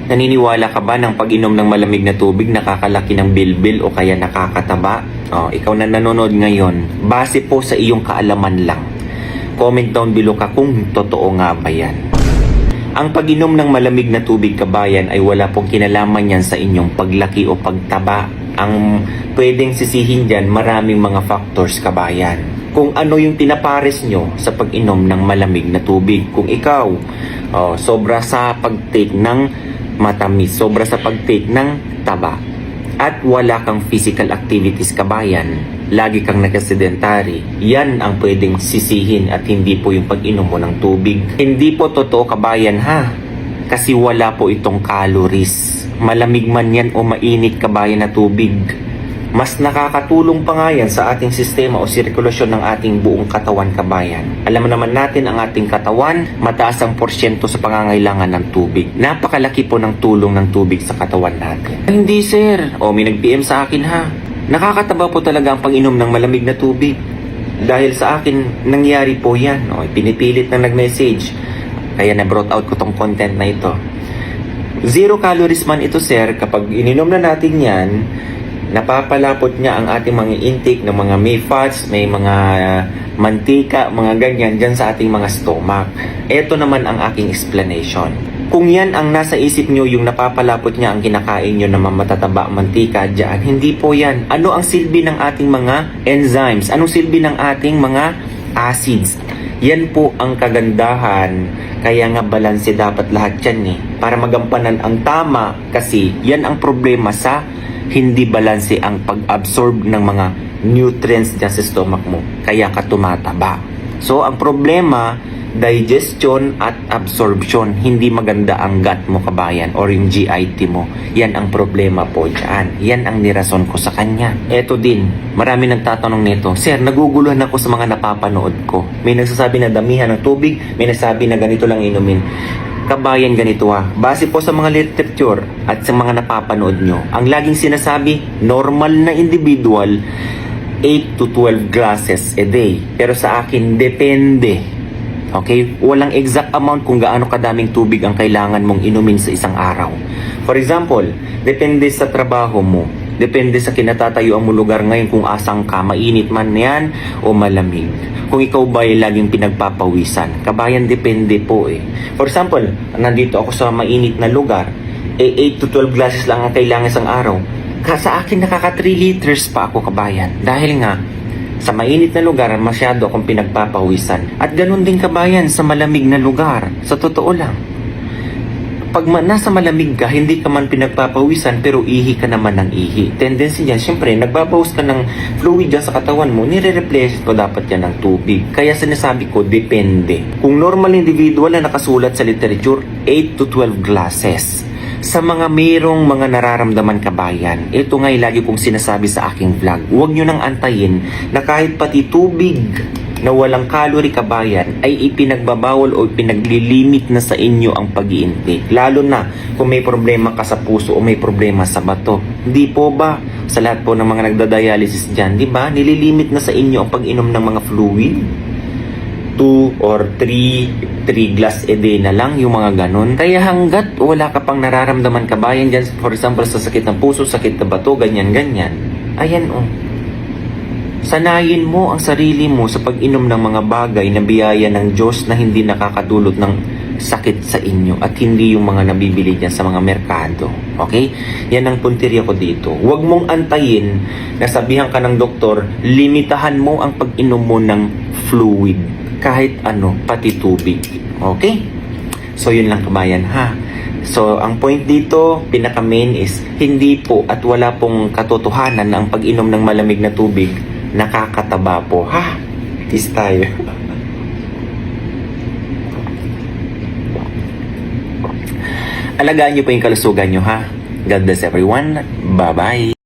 Naniniwala ka ba ng pag-inom ng malamig na tubig nakakalaki ng bilbil o kaya nakakataba? Ikaw na nanonood ngayon, base po sa iyong kaalaman lang. Comment down below ka kung totoo nga ba yan. Ang pag-inom ng malamig na tubig, kabayan, ay wala pong kinalaman yan sa inyong paglaki o pagtaba. Ang pwedeng sisihin dyan, maraming mga factors, kabayan. Kung ano yung pinapares nyo sa pag-inom ng malamig na tubig. Kung ikaw, sobra sa pag-take ng matamis, sobra sa pag-take ng taba, at wala kang physical activities, kabayan, lagi kang nakasedentary, yan ang pwedeng sisihin at hindi po yung pag-inom mo ng tubig. Hindi po totoo, kabayan, ha? Kasi wala po itong calories. Malamig man yan o mainit, kabayan, na tubig, mas nakakatulong pa nga yan sa ating sistema o sirkulasyon ng ating buong katawan, kabayan. Alam mo naman natin, ang ating katawan, mataas ang porsyento sa pangangailangan ng tubig. Napakalaki po ng tulong ng tubig sa katawan natin. Hindi, sir. May nag-PM sa akin, ha? Nakakataba po talaga ang pag-inom ng malamig na tubig. Dahil sa akin, nangyari po yan. Pinipilit na nag-message. Kaya na-brought out ko tong content na ito. 0 calories man ito, sir. Kapag ininom na natin yan, napapalapot niya ang ating mga intake ng mga may fats, may mga mantika, mga ganyan dyan sa ating mga stomach. Ito naman ang aking explanation. Kung yan ang nasa isip nyo, yung napapalapot niya ang kinakain nyo na matataba mantika dyan, hindi po yan. Ano ang silbi ng ating mga enzymes? Anong silbi ng ating mga acids? Yan po ang kagandahan. Kaya nga balanse dapat lahat yan para magampanan ang tama, kasi yan ang problema sa hindi balanse ang pag-absorb ng mga nutrients dyan sa stomach mo. Kaya ka tumataba. So, ang problema, digestion at absorption. Hindi maganda ang gut mo, kabayan, or yung GIT mo. Yan ang problema po dyan. Yan ang nirason ko sa kanya. Eto din, marami nagtatanong nito, sir, naguguluhan ako sa mga napapanood ko. May nagsasabi na damihan ng tubig, may nagsasabi na ganito lang inumin. Kabayan, ganito base po sa mga literature at sa mga napapanood nyo, ang laging sinasabi, normal na individual, 8 to 12 glasses a day. Pero sa akin, depende. Okay? Walang exact amount kung gaano kadaming tubig ang kailangan mong inumin sa isang araw. For example, depende sa trabaho mo. Depende sa kinatatayuan mo lugar ngayon, kung asang ka, mainit man yan o malamig. Kung ikaw ba ay laging pinagpapawisan. Kabayan, depende po For example, nandito ako sa mainit na lugar, 8 to 12 glasses lang ang kailangan isang araw. Sa akin, nakaka 3 liters pa ako, kabayan. Dahil nga, sa mainit na lugar, masyado akong pinagpapawisan. At ganun din, kabayan, sa malamig na lugar. Sa totoo lang. Pag nasa malamig ka, hindi ka man pinagpapawisan, pero ihi ka naman ng ihi. Tendency niya, syempre, nagbabawas ka ng fluid dyan sa katawan mo, nire-replace ko dapat yan ng tubig. Kaya sinasabi ko, depende. Kung normal individual na nakasulat sa literature, 8 to 12 glasses. Sa mga mayroong mga nararamdaman, kabayan, ito nga'y lagi kong sinasabi sa aking vlog, huwag nyo nang antayin na kahit pati tubig na walang calorie, kabayan, ay ipinagbabawal o pinaglilimit na sa inyo ang pag-iintake. Lalo na kung may problema ka sa puso o may problema sa bato. Hindi po ba? Sa lahat po ng mga nagda-dialysis dyan, di ba? Nililimit na sa inyo ang pag-inom ng mga fluid. 2 or 3 glass a day na lang, yung mga ganon. Kaya hanggat wala ka pang nararamdaman, kabayan, dyan, for example, sa sakit ng puso, sakit na bato, ganyan-ganyan. Ayan sanayin mo ang sarili mo sa pag-inom ng mga bagay na biyaya ng Diyos na hindi nakakadulot ng sakit sa inyo at hindi yung mga nabibili dyan sa mga merkado. Okay? Yan ang punteriya ko dito. Huwag mong antayin na sabihan ka ng doktor, limitahan mo ang pag-inom mo ng fluid. Kahit ano, pati tubig. Okay? So, yun lang, kabayan, ha? So, ang point dito, pinaka-main is, hindi po at wala pong katotohanan na ang pag-inom ng malamig na tubig nakakataba po. Ha? Tis tayo. Alagaan nyo po yung kalusugan nyo, ha? God bless everyone. Bye-bye.